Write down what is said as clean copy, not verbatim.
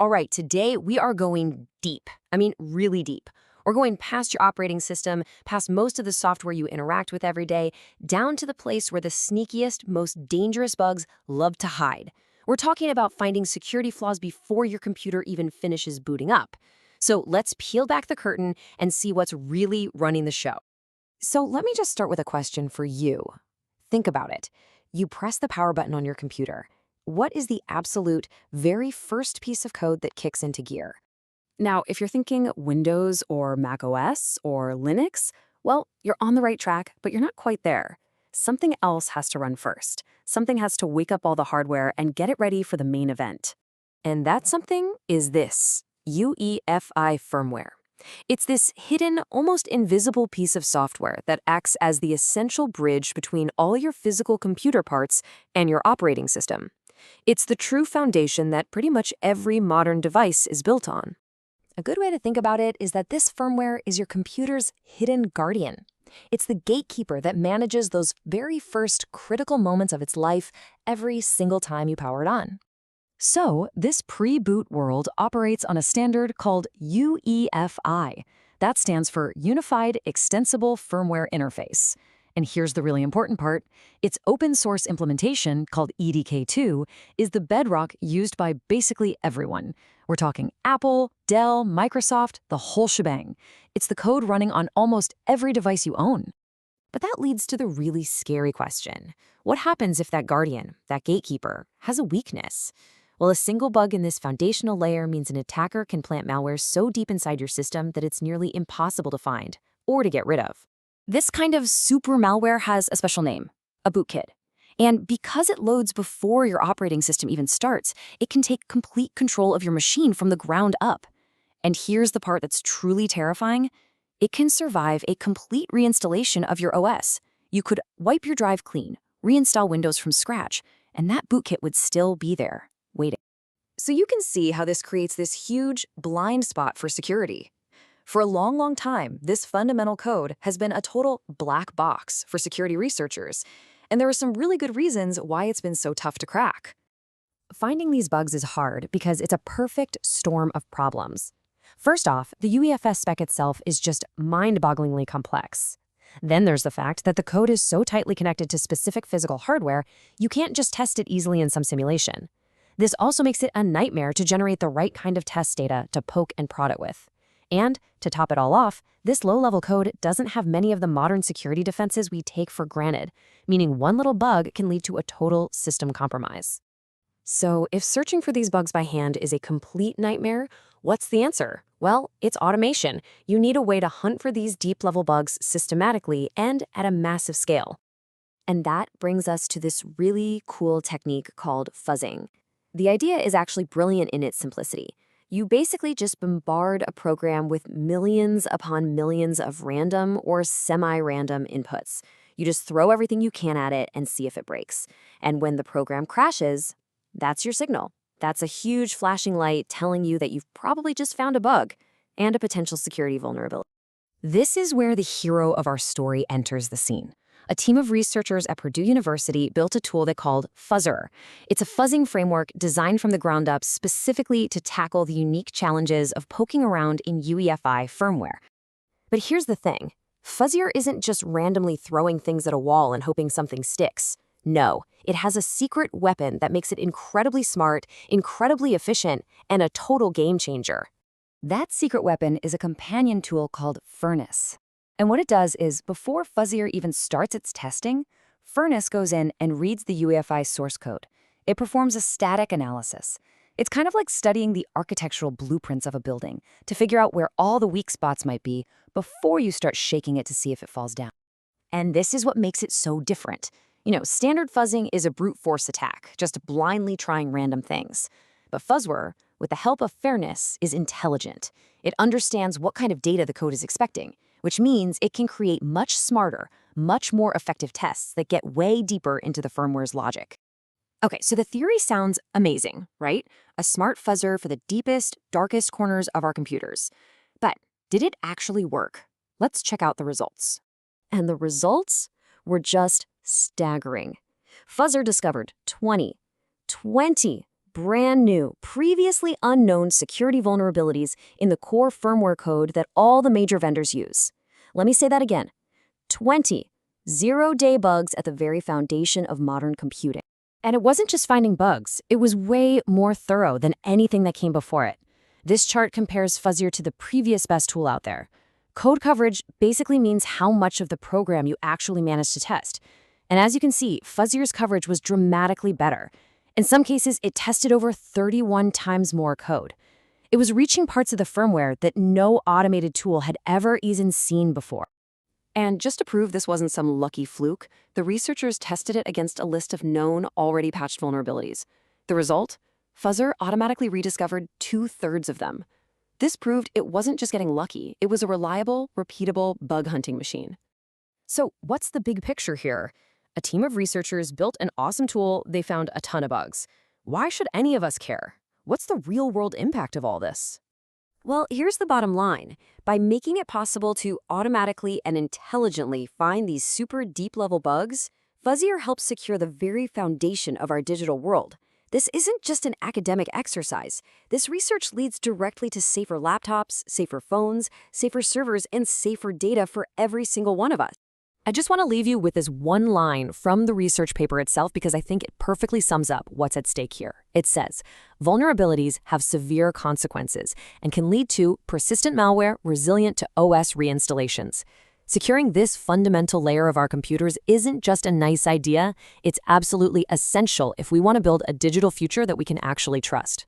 All right, today we are going deep. I mean, really deep. We're going past your operating system, past most of the software you interact with every day, down to the place where the sneakiest, most dangerous bugs love to hide. We're talking about finding security flaws before your computer even finishes booting up. So let's peel back the curtain and see what's really running the show. So let me just start with a question for you. Think about it. You press the power button on your computer. What is the absolute very first piece of code that kicks into gear? Now, if you're thinking Windows or Mac OS or Linux, well, you're on the right track, but you're not quite there. Something else has to run first. Something has to wake up all the hardware and get it ready for the main event. And that something is this, UEFI firmware. It's this hidden, almost invisible piece of software that acts as the essential bridge between all your physical computer parts and your operating system. It's the true foundation that pretty much every modern device is built on. A good way to think about it is that this firmware is your computer's hidden guardian. It's the gatekeeper that manages those very first critical moments of its life every single time you power it on. So, this pre-boot world operates on a standard called UEFI. That stands for Unified Extensible Firmware Interface. And here's the really important part. Its open-source implementation, called EDK-2, is the bedrock used by basically everyone. We're talking Apple, Dell, Microsoft, the whole shebang. It's the code running on almost every device you own. But that leads to the really scary question. What happens if that guardian, that gatekeeper, has a weakness? Well, a single bug in this foundational layer means an attacker can plant malware so deep inside your system that it's nearly impossible to find or to get rid of. This kind of super malware has a special name, a bootkit. And because it loads before your operating system even starts, it can take complete control of your machine from the ground up. And here's the part that's truly terrifying. It can survive a complete reinstallation of your OS. You could wipe your drive clean, reinstall Windows from scratch, and that bootkit would still be there, waiting. So you can see how this creates this huge blind spot for security. For a long, long time, this fundamental code has been a total black box for security researchers, and there are some really good reasons why it's been so tough to crack. Finding these bugs is hard because it's a perfect storm of problems. First off, the UEFS spec itself is just mind-bogglingly complex. Then there's the fact that the code is so tightly connected to specific physical hardware, you can't just test it easily in some simulation. This also makes it a nightmare to generate the right kind of test data to poke and prod it with. And, to top it all off, this low-level code doesn't have many of the modern security defenses we take for granted, meaning one little bug can lead to a total system compromise. So, if searching for these bugs by hand is a complete nightmare, what's the answer? Well, it's automation. You need a way to hunt for these deep-level bugs systematically and at a massive scale. And that brings us to this really cool technique called fuzzing. The idea is actually brilliant in its simplicity. You basically just bombard a program with millions upon millions of random or semi-random inputs. You just throw everything you can at it and see if it breaks. And when the program crashes, that's your signal. That's a huge flashing light telling you that you've probably just found a bug and a potential security vulnerability. This is where the hero of our story enters the scene. A team of researchers at Purdue University built a tool they called FUZZUER. It's a fuzzing framework designed from the ground up specifically to tackle the unique challenges of poking around in UEFI firmware. But here's the thing. FUZZUER isn't just randomly throwing things at a wall and hoping something sticks. No, it has a secret weapon that makes it incredibly smart, incredibly efficient, and a total game changer. That secret weapon is a companion tool called FIRNESS. And what it does is, before FUZZUER even starts its testing, FIRNESS goes in and reads the UEFI source code. It performs a static analysis. It's kind of like studying the architectural blueprints of a building to figure out where all the weak spots might be before you start shaking it to see if it falls down. And this is what makes it so different. Standard fuzzing is a brute force attack, just blindly trying random things. But FUZZUER, with the help of FIRNESS, is intelligent. It understands what kind of data the code is expecting, which means it can create much smarter, much more effective tests that get way deeper into the firmware's logic. Okay, so the theory sounds amazing, right? A smart fuzzer for the deepest, darkest corners of our computers. But did it actually work? Let's check out the results. And the results were just staggering. FUZZUER discovered 20 brand new, previously unknown security vulnerabilities in the core firmware code that all the major vendors use. Let me say that again. 20 zero-day bugs at the very foundation of modern computing. And it wasn't just finding bugs. It was way more thorough than anything that came before it. This chart compares FUZZUER to the previous best tool out there. Code coverage basically means how much of the program you actually managed to test. And as you can see, FUZZUER's coverage was dramatically better. In some cases, it tested over 31 times more code. It was reaching parts of the firmware that no automated tool had ever even seen before. And just to prove this wasn't some lucky fluke, the researchers tested it against a list of known, already patched vulnerabilities. The result? FUZZUER automatically rediscovered 2/3 of them. This proved it wasn't just getting lucky, it was a reliable, repeatable bug hunting machine. So what's the big picture here? A team of researchers built an awesome tool, they found a ton of bugs. Why should any of us care? What's the real-world impact of all this? Well, here's the bottom line. By making it possible to automatically and intelligently find these super deep-level bugs, FUZZUER helps secure the very foundation of our digital world. This isn't just an academic exercise. This research leads directly to safer laptops, safer phones, safer servers, and safer data for every single one of us. I just want to leave you with this one line from the research paper itself because I think it perfectly sums up what's at stake here. It says, vulnerabilities have severe consequences and can lead to persistent malware resilient to OS reinstallations. Securing this fundamental layer of our computers isn't just a nice idea, it's absolutely essential if we want to build a digital future that we can actually trust.